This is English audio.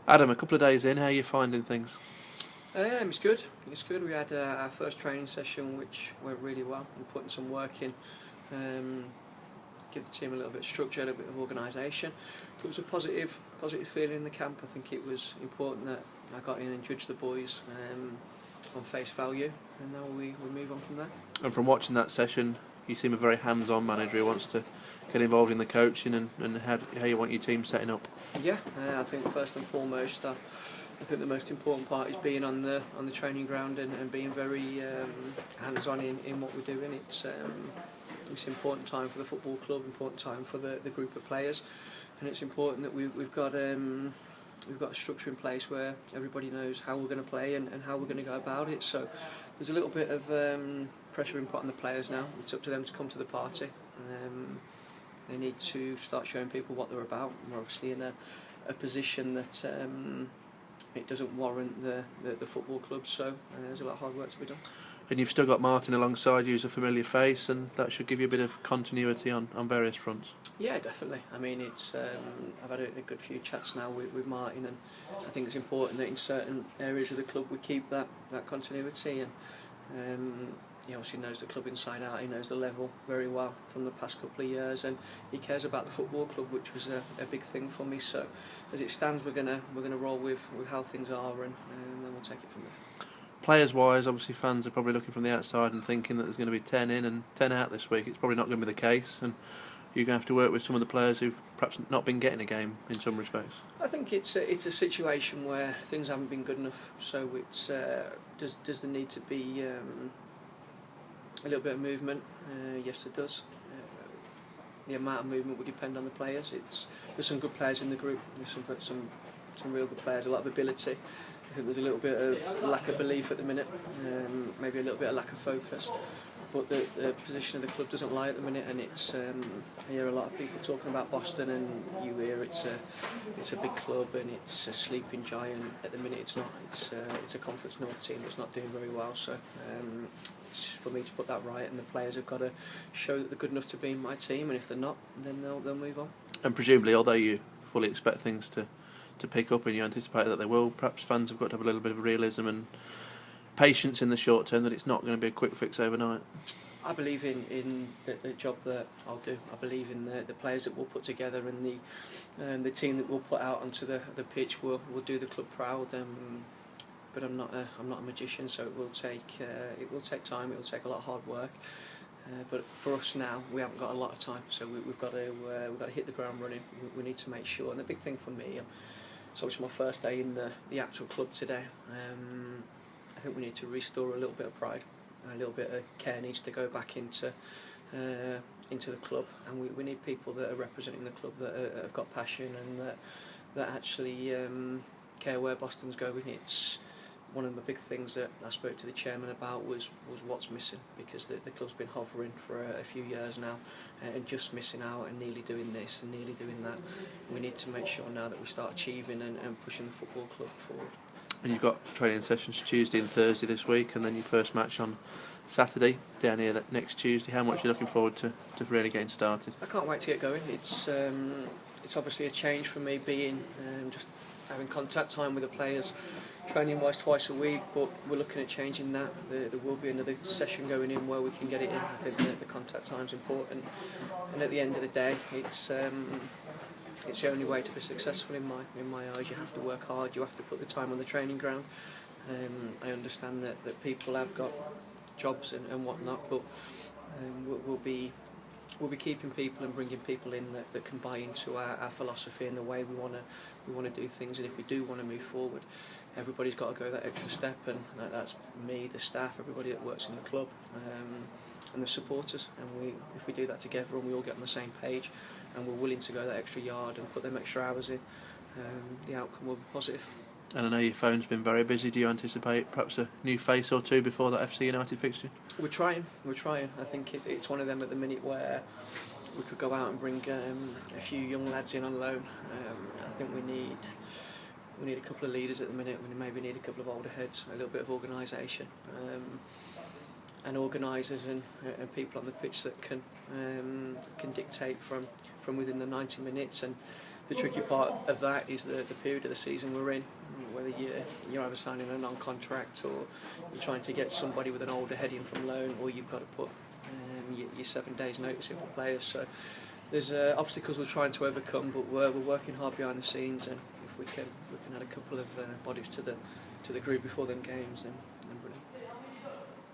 Adam, a couple of days in, how are you finding things? It's good. It's good. We had our first training session, which went really well. We're putting some work in, give the team a little bit of structure, a little bit of organisation. But it was a positive feeling in the camp. I think it was important that I got in and judged the boys on face value, and now we move on from there. And from watching that session, you seem a very hands-on manager who wants to get involved in the coaching and how you want your team setting up. Yeah, I think first and foremost, I think the most important part is being on the training ground and being very hands-on in what we're doing. It's an important time for the football club, important time for the group of players, and it's important that we've got a structure in place where everybody knows how we're going to play and how we're going to go about it. So there's a little bit of pressure being put on the players now. It's up to them to come to the party. They need to start showing people what they're about. We're obviously in a position that it doesn't warrant the football club, so there's a lot of hard work to be done. And you've still got Martin alongside you as a familiar face, and that should give you a bit of continuity on various fronts. Yeah, definitely. I mean, it's I've had a good few chats now with Martin, and I think it's important that in certain areas of the club we keep that continuity. And he obviously knows the club inside out. He knows the level very well from the past couple of years, and he cares about the football club, which was a big thing for me. So, as it stands, we're gonna roll with how things are, and then we'll take it from there. Players-wise, obviously fans are probably looking from the outside and thinking that there's going to be 10 in and 10 out this week. It's probably not going to be the case, and you're going to have to work with some of the players who've perhaps not been getting a game in some respects. I think it's a situation where things haven't been good enough. So it's does there need to be a little bit of movement? Yes, it does. The amount of movement will depend on the players. There's some good players in the group. There's some real good players, a lot of ability. I think there's a little bit of lack of belief at the minute, maybe a little bit of lack of focus. But the position of the club doesn't lie at the minute, and it's I hear a lot of people talking about Boston, and you hear it's a big club and it's a sleeping giant. At the minute, it's not. It's a Conference North team that's not doing very well. So it's for me to put that right, and the players have got to show that they're good enough to be in my team, and if they're not, then they'll move on. And presumably, although you fully expect things to pick up and you anticipate that they will, perhaps fans have got to have a little bit of realism and patience in the short term, that it's not going to be a quick fix overnight. I believe in the job that I'll do. I believe in the players that we'll put together, and the team that we'll put out onto the pitch will do the club proud. But I'm not a magician, so it will take time. It will take a lot of hard work. But for us now, we haven't got a lot of time, so we've got to hit the ground running. We need to make sure. And the big thing for me, it's obviously my first day in the actual club today. I think we need to restore a little bit of pride, and a little bit of care needs to go back into the club, and we need people that are representing the club that have got passion and that actually care where Boston's going. It's one of the big things that I spoke to the chairman about was what's missing, because the club's been hovering for a few years now and just missing out and nearly doing this and nearly doing that. We need to make sure now that we start achieving and pushing the football club forward. And you've got training sessions Tuesday and Thursday this week, and then your first match on Saturday down here next Tuesday. How much are you looking forward to really getting started? I can't wait to get going. It's obviously a change for me being just having contact time with the players, training wise twice a week, but we're looking at changing that. There will be another session going in where we can get it in. I think the contact time's important, and at the end of the day, it's the only way to be successful in my eyes. You have to work hard, you have to put the time on the training ground. I understand that people have got jobs and whatnot, but we'll be keeping people and bringing people in that can buy into our philosophy and the way we want to do things. And if we do want to move forward, everybody's got to go that extra step, and that's me, the staff, everybody that works in the club, and the supporters. And if we do that together and we all get on the same page and we're willing to go that extra yard and put them extra hours in, the outcome will be positive. And I know your phone's been very busy. Do you anticipate perhaps a new face or two before that FC United fixture? We're trying. I think it's one of them at the minute where we could go out and bring a few young lads in on loan. I think we need a couple of leaders at the minute. We maybe need a couple of older heads, a little bit of organisation, and organisers and people on the pitch that can dictate from within the 90 minutes and the tricky part of that is the period of the season we're in, whether you're either signing a non-contract or you're trying to get somebody with an older head in from loan, or you've got to put your 7 days notice in for players. So there's obstacles we're trying to overcome, but we're working hard behind the scenes, and if we can add a couple of bodies to the group before them games, then